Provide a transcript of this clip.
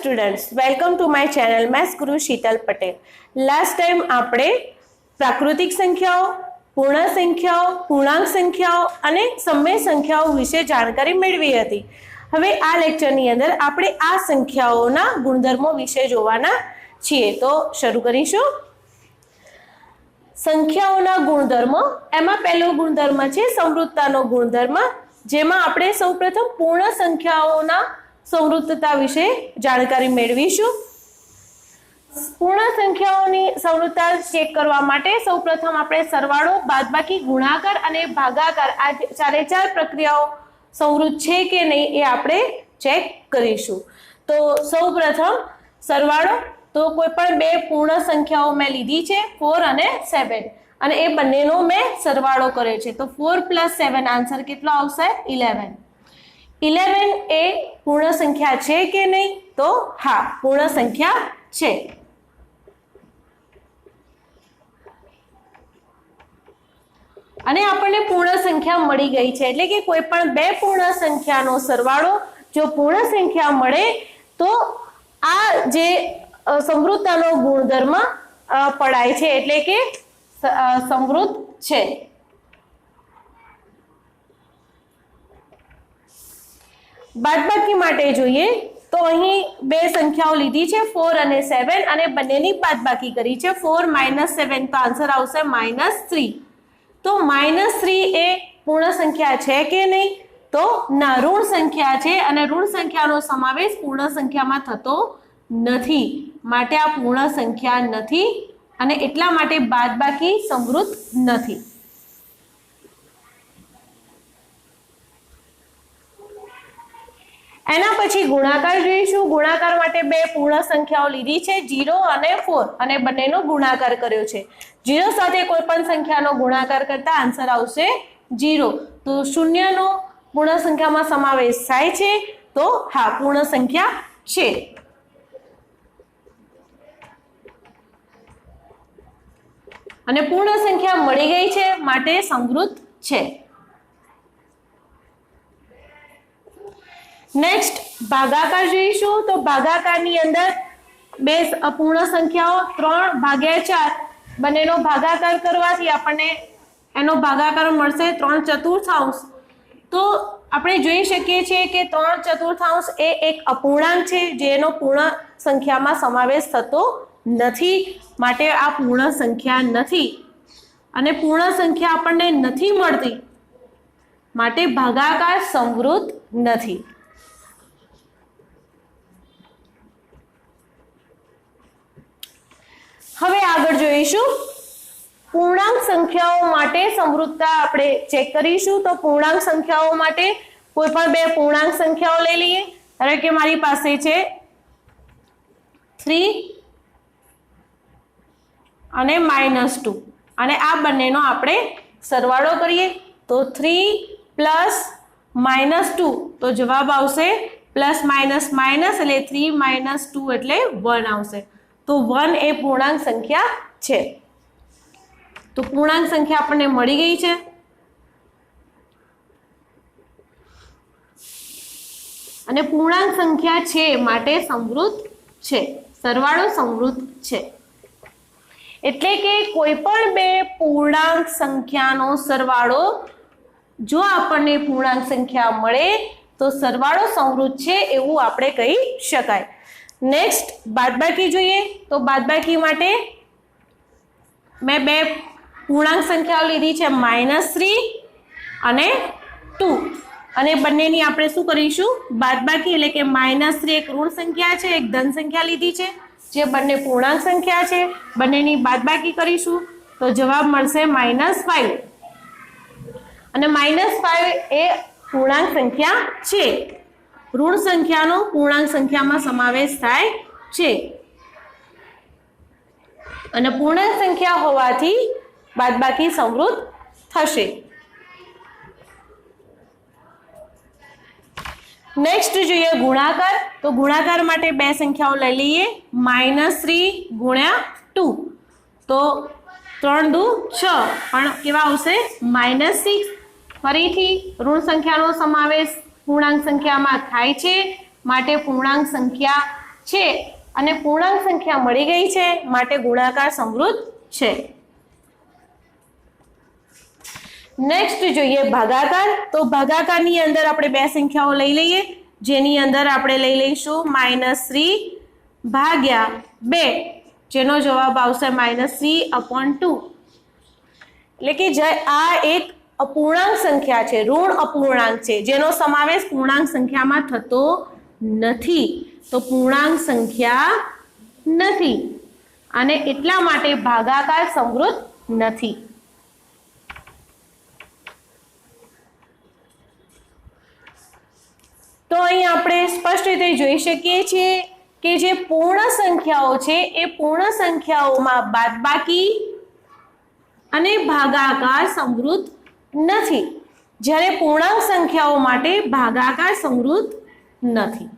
Students, welcome to my channel maths ગુરુ Sheetal Patel. Last time આપણે પ્રાકૃતિક સંખ્યાઓ, પૂર્ણ સંખ્યાઓ, પૂર્ણાંક સંખ્યાઓ અને સમય સંખ્યાઓ વિશે જાણકારી મેળવી હતી. હવે આ લેક્ચરની અંદર આપણે આ સંખ્યાઓના ગુણધર્મો વિશે જોવાના છીએ. તો શરૂ કરીશું. સંખ્યાઓના ગુણધર્મો. એમાં પહેલો ગુણધર્મ છે સમૃદ્ધતાનો ગુણધર્મ, જેમાં આપણે સૌપ્રથમ પૂર્ણ સંખ્યાઓના સમૃદ્ધતા વિશે જાણકારી મેળવીશું. પૂર્ણ સંખ્યાઓની સમૃદ્ધતા ચેક કરવા માટે સૌપ્રથમ આપણે સરવાળો, બાદબાકી, ગુણાકાર અને ભાગાકાર આ ચારે ચાર પ્રક્રિયાઓ સમૃદ્ધ છે કે નહીં એ આપણે ચેક કરીશું. તો સૌપ્રથમ સરવાળો. તો કોઈ પણ બે પૂર્ણ સંખ્યાઓ મેં લીધી છે 4 અને 7 અને એ બંનેનો મેં સરવાળો કર્યો છે. તો 4 + 7 આન્સર કેટલો આવશે? 11. 11 એ પૂર્ણ સંખ્યા છે કે નહીં? તો હા, પૂર્ણ સંખ્યા છે. અને આપણને પૂર્ણ સંખ્યા મળી ગઈ છે, એટલે કે કોઈ પણ બે પૂર્ણ સંખ્યાનો સરવાળો જો પૂર્ણ સંખ્યા મળે તો આ જે સમૃદ્ધતાનો ગુણધર્મ પડાય છે, એટલે કે સમૃદ્ધ છે. બાદબાકી માટે જોઈએ તો અહીં બે સંખ્યાઓ લીધી છે 4 અને 7 અને બંનેની બાદબાકી કરી છે. 4 - 7 તો આન્સર આવશે -3. તો -3 એ પૂર્ણ સંખ્યા છે કે નહીં? તો ના, ઋણ સંખ્યા છે અને ઋણ સંખ્યાનો સમાવેશ પૂર્ણ સંખ્યામાં થતો નથી, માટે આ પૂર્ણ સંખ્યા નથી અને એટલા માટે બાદબાકી સમૃદ્ધ નથી. એના પછી ગુણાકાર જોઈશું. ગુણાકાર માટે બે પૂર્ણ સંખ્યાઓ લીધી છે 0 અને 4 અને બંનેનો ગુણાકાર કર્યો છે. 0 સાથે કોઈ પણ સંખ્યાનો ગુણાકાર કરતા આન્સર આવશે 0. તો 0 નો પૂર્ણ સંખ્યામાં સમાવેશ થાય છે, તો હા, પૂર્ણ સંખ્યા છે. અને પૂર્ણ સંખ્યા મળી ગઈ છે, માટે સમૃદ્ધ છે. નેક્સ્ટ ભાગાકાર જોઈશું. તો ભાગાકારની અંદર બે પૂર્ણ સંખ્યાઓ 3/4 બંનેનો ભાગાકાર કરવાથી આપણને એનો ભાગાકાર મળશે 3/4. તો આપણે જોઈ શકીએ છીએ કે 3/4 એ એક અપૂર્ણાંક છે, જેનો પૂર્ણ સંખ્યામાં સમાવેશ થતો નથી, માટે આ પૂર્ણ સંખ્યા નથી. અને પૂર્ણ સંખ્યા આપણને નથી મળતી, માટે ભાગાકાર સમૃદ્ધ નથી. હવે આગળ જોઈશું પૂર્ણાંક સંખ્યાઓ માટે સમૃદ્ધતા આપણે ચેક કરીશું. તો પૂર્ણાંક સંખ્યાઓ માટે કોઈ પણ બે પૂર્ણાંક સંખ્યાઓ લઈ લઈએ. ધારો કે મારી પાસે છે 3 અને -2 અને આ બંનેનો આપણે સરવાળો કરીએ. તો 3 + -2 તો જવાબ આવશે +- એટલે 3 - 2 એટલે 1 આવશે. તો 1 એ પૂર્ણાંક સંખ્યા છે. તો પૂર્ણાંક સંખ્યા આપણને મળી ગઈ છે. અને પૂર્ણાંક સંખ્યા છે માટે સમૃદ્ધ છે. સરવાળો સમૃદ્ધ છે. એટલે કે કોઈ પણ બે પૂર્ણાંક સંખ્યાનો સરવાળો જો આપણને પૂર્ણાંક સંખ્યા મળે તો સરવાળો સમૃદ્ધ છે એવું આપણે કહી શકાય. નેક્સ્ટ બાદબાકી જોઈએ. તો બાદબાકી માટે મેં બે પૂર્ણાંક સંખ્યાઓ લીધી છે -3 અને 2 અને બંનેની આપણે શું કરીશું? બાદબાકી. એટલે કે -3 એક ઋણ સંખ્યા છે, એક ધન સંખ્યા લીધી છે, જે બંને પૂર્ણાંક સંખ્યા છે, બંનેની બાદબાકી કરીશું તો જવાબ મળશે -5. અને -5 એ પૂર્ણાંક સંખ્યા છે. ઋણ સંખ્યાનો પૂર્ણાંક સંખ્યામાં સમાવેશ થાય છે અને પૂર્ણાંક સંખ્યા હોવાથી બાદબાકી સમૃદ્ધ થશે. નેક્સ્ટ જોઈએ ગુણાકાર. તો ગુણાકાર માટે બે સંખ્યાઓ લઈ લઈએ. -3 × 2 તો 3 × 6 પણ કેવા આવશે? -6. ફરીથી ઋણ સંખ્યાનો સમાવેશ પૂર્ણાંક સંખ્યામાં થાય છે, માટે પૂર્ણાંક સંખ્યા છે અને પૂર્ણાંક સંખ્યા મળી ગઈ છે માટે ગુણાકાર સમૃદ્ધ છે. નેક્સ્ટ જોઈએ ભાગાકાર. તો ભાગાકારની અંદર આપણે બે સંખ્યાઓ લઈ લઈએ, જેની અંદર આપણે લઈ લઈશું -3 ભાગ્યા 2, જેનો જવાબ આવશે -3/2. એટલે કે જે આ એક અપૂર્ણાંક સંખ્યા છે, ઋણ અપૂર્ણાંક છે, જેનો સમાવેશ પૂર્ણાંક સંખ્યામાં થતો નથી, તો પૂર્ણાંક સંખ્યા નથી અને એટલા માટે ભાગાકાર સમૃદ્ધ નથી. તો અહીં આપણે સ્પષ્ટ રીતે જોઈ શકીએ છીએ કે જે પૂર્ણ સંખ્યાઓ છે એ પૂર્ણ સંખ્યાઓમાં બાદબાકી અને ભાગાકાર સમૃદ્ધ નથી, જ્યારે પૂર્ણાંક સંખ્યાઓ માટે ભાગાકાર સમૃદ્ધ નથી.